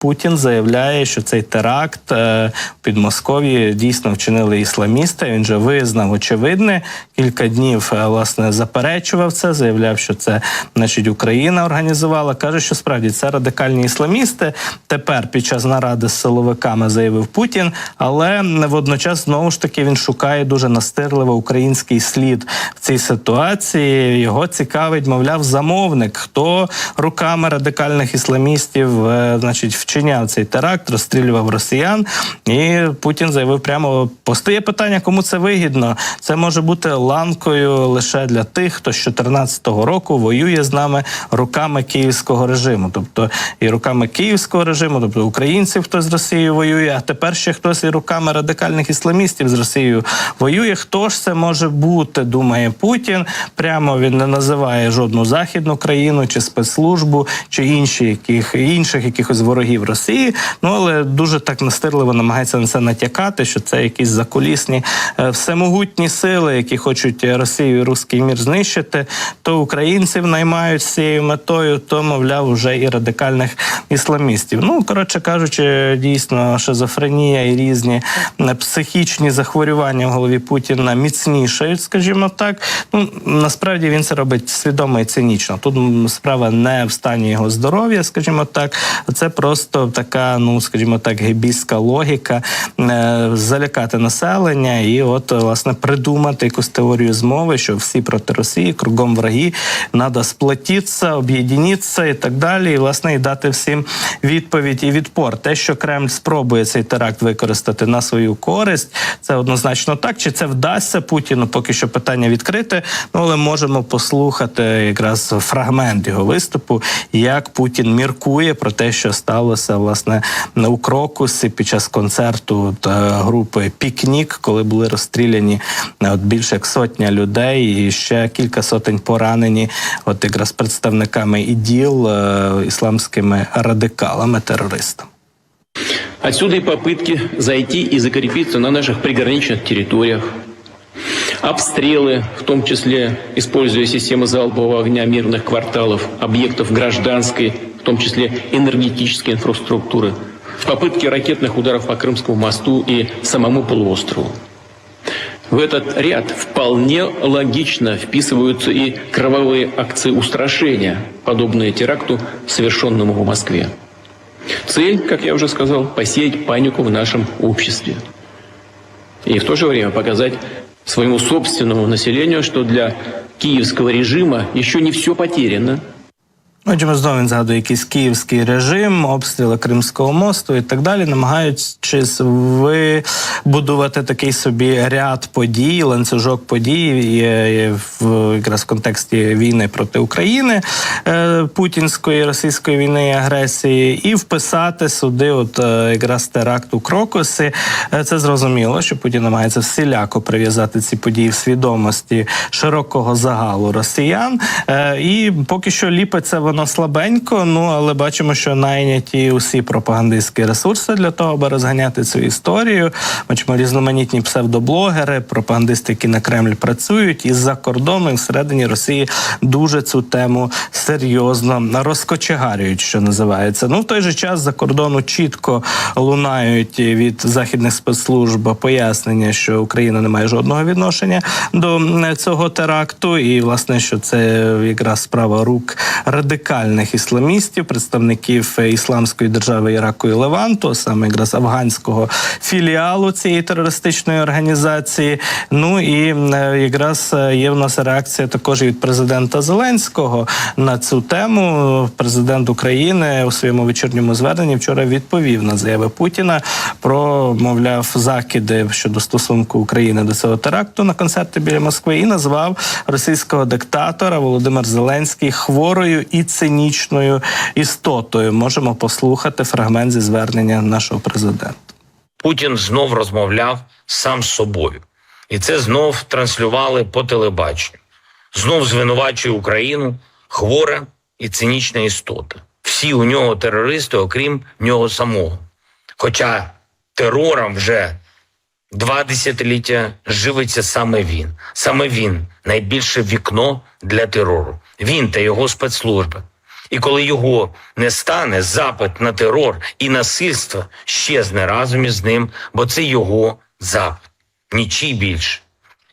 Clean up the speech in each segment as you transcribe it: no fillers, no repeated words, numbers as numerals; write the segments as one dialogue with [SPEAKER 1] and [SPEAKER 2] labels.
[SPEAKER 1] Путін заявляє, що цей теракт в Підмосков'ї дійсно вчинили ісламісти. Він же визнав очевидне. Кілька днів, власне, заперечував це, заявляв, що це, значить, Україна організувала. Каже, що справді це радикальні ісламісти. Тепер під час наради з силовиками заявив Путін, але водночас, знову ж таки, він шукає дуже настирливо український слід в цій ситуації. Його цікавить, мовляв, замовник, хто руками радикальних ісламістів, значить, вчиняв цей теракт, розстрілював росіян. І Путін заявив прямо, постає питання, кому це вигідно. Це може бути ланкою лише для тих, хто з 2014 року воює з нами руками київського режиму. Тобто і руками київського режиму, тобто українців, хто з Росією воює, а тепер ще хтось і руками радикальних ісламістів з Росією воює. Хто ж це може бути, думає Путін. Прямо він не називає жодну західну країну, чи спецслужбу, чи інших якихось ворогів Росії. Ну, але дуже так настирливо намагається на це натякати, що це якісь закулісні всемогутні сили, які хочуть Росію і руський мір знищити. То українців наймають з цією метою, то, мовляв, вже і радикальних ісламістів. Ну, коротше кажучи, дійсно, шизофренія і різні психічні захворювання в голові Путіна міцнішають, скажімо так. Ну, насправді він це робить свідомо і цинічно. Тут справа не в стані його здоров'я, скажімо так. Це просто така, ну, скажімо так, гебістська логіка залякати населення і от, власне, придумати якусь теорію змови, що всі проти Росії, кругом враги, треба сплотитися, об'єднатися і так далі, і, власне, і дати всім відповідь і відпор. Те, що Кремль спробує цей теракт використати на свою користь, це однозначно так. Чи це вдасться Путіну, поки що питання відкрите, ну, але можемо послухати якраз фрагмент його виступу, як Путін міркує про те, що сталося, власне, у Крокусі під час концерту групи «Пікнік», коли були розстріляні більше як сотня людей і ще кілька сотень поранені от якраз представниками ІДІЛ, исламскими радикалами, терористами.
[SPEAKER 2] Отсюда и попытки зайти и закрепиться на наших приграничных территориях. Обстрелы, в том числе используя системы залпового огня мирных кварталов, объектов гражданской, в том числе энергетической инфраструктуры. Попытки ракетных ударов по Крымскому мосту и самому полуострову. В этот ряд вполне логично вписываются и кровавые акции устрашения, подобные теракту, совершенному в Москве. Цель, как я уже сказал, посеять панику в нашем обществе. И в то же время показать своему собственному населению, что для киевского режима еще не все потеряно.
[SPEAKER 1] Отже, знову він згадує якийсь київський режим, обстріли Кримського мосту і так далі, намагаючись вибудувати такий собі ряд подій, ланцюжок подій якраз в контексті війни проти України, путінської, російської війни і агресії, і вписати сюди от якраз теракт у Крокусі. Це зрозуміло, що Путін намагається всіляко прив'язати ці події в свідомості широкого загалу росіян. І поки що ліпиться воно слабенько, ну, але бачимо, що найняті усі пропагандистські ресурси для того, аби розганяти цю історію. Бачимо різноманітні псевдоблогери, пропагандисти, які на Кремль працюють, і з-за кордону, і всередині Росії дуже цю тему серйозно розкочегарюють, що називається. Ну, в той же час за кордону чітко лунають від західних спецслужб пояснення, що Україна не має жодного відношення до цього теракту, і, власне, що це якраз справа рук радикальних ісламістів, представників Ісламської держави Іраку і Леванту, саме якраз афганського філіалу цієї терористичної організації. Ну і якраз є в нас реакція також від президента Зеленського на цю тему. Президент України у своєму вечірньому зверненні вчора відповів на заяви Путіна про, мовляв, закиди щодо стосунку України до цього теракту на концерті біля Москви і назвав російського диктатора Володимир Зеленський хворою і цинічною істотою. Можемо послухати фрагмент зі звернення нашого президента.
[SPEAKER 3] Путін знов розмовляв сам з собою. І це знов транслювали по телебаченню. Знов звинувачує Україну хвора і цинічна істота. Всі у нього терористи, окрім нього самого. Хоча терором вже 2 десятиліття живиться саме він. Саме він – найбільше вікно для терору. Він та його спецслужби. І коли його не стане, запит на терор і насильство щезне разом із ним, бо це його запит, нічий більше.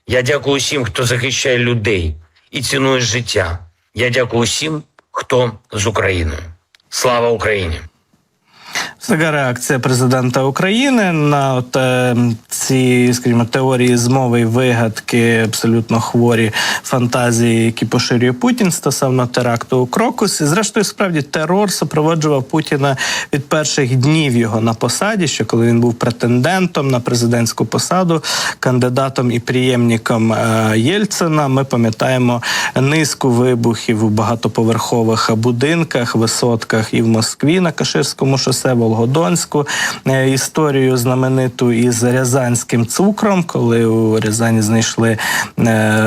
[SPEAKER 3] Я дякую усім, хто захищає людей і цінує життя. Я дякую усім, хто з Україною. Слава Україні!
[SPEAKER 1] Така реакція президента України на ці, скажімо, теорії змови і вигадки, абсолютно хворі фантазії, які поширює Путін стосовно теракту у Крокусі. Зрештою, справді, терор супроводжував Путіна від перших днів його на посаді, ще коли він був претендентом на президентську посаду, кандидатом і преємником Єльцина. Ми пам'ятаємо низку вибухів у багатоповерхових будинках, висотках і в Москві на Каширському шосе, Волгодонську, історію знамениту із рязанським цукром, коли у Рязані знайшли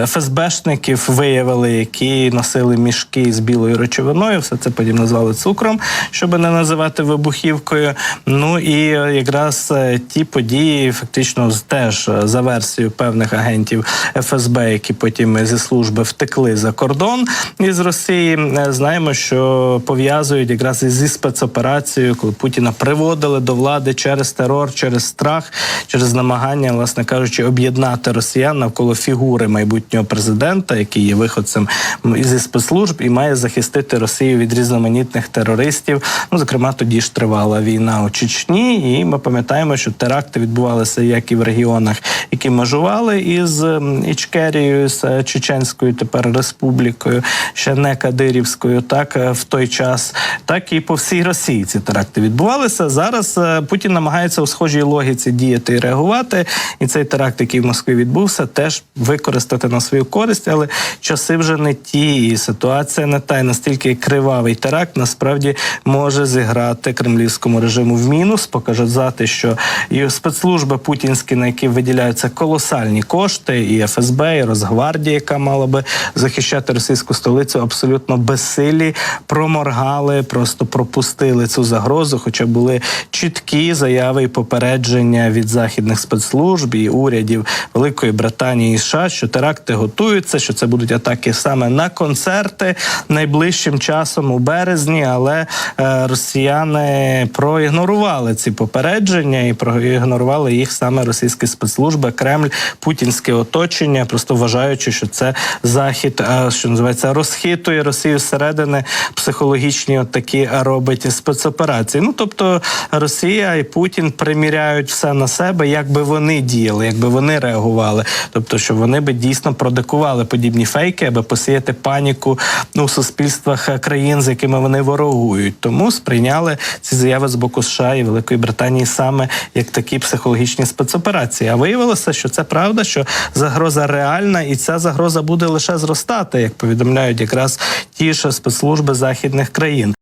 [SPEAKER 1] ФСБшників, виявили, які носили мішки з білою речовиною, все це потім назвали цукром, щоб не називати вибухівкою. Ну і якраз ті події фактично теж за версією певних агентів ФСБ, які потім зі служби втекли за кордон із Росії, знаємо, що пов'язують якраз зі спецоперацією, коли Путіна приводили до влади через терор, через страх, через намагання, власне кажучи, об'єднати росіян навколо фігури майбутнього президента, який є виходцем зі спецслужб і має захистити Росію від різноманітних терористів. Ну, зокрема, тоді ж тривала війна у Чечні, і ми пам'ятаємо, що теракти відбувалися як і в регіонах, які межували із Ічкерією, з Чеченською тепер республікою, ще не Кадирівською, так, в той час, так і по всій Росії ці теракти відбувалися. Зараз Путін намагається у схожій логіці діяти і реагувати, і цей теракт, який в Москві відбувся, теж використати на свою користь, але часи вже не ті, і ситуація не та, і настільки кривавий теракт насправді може зіграти кремлівському режиму в мінус, показати, що і спецслужби путінські, на які виділяються колосальні кошти, і ФСБ, і Росгвардія, яка мала би захищати російську столицю, абсолютно безсилі, проморгали, просто пропустили цю загрозу, хоча були чіткі заяви і попередження від західних спецслужб і урядів Великої Британії і США, що теракти готуються, що це будуть атаки саме на концерти найближчим часом у березні, але росіяни проігнорували ці попередження і проігнорували їх саме російські спецслужби, Кремль, путінське оточення, просто вважаючи, що це Захід, що називається, розхитує Росію зсередини, психологічні от такі робить спецоперації. Ну, тобто Росія і Путін приміряють все на себе, як би вони діяли, як би вони реагували. Тобто, що вони би дійсно продикували подібні фейки, аби посіяти паніку у суспільствах країн, з якими вони ворогують. Тому сприйняли ці заяви з боку США і Великої Британії саме як такі психологічні спецоперації. А виявилося, що це правда, що загроза реальна, і ця загроза буде лише зростати, як повідомляють якраз ті ж спецслужби західних країн.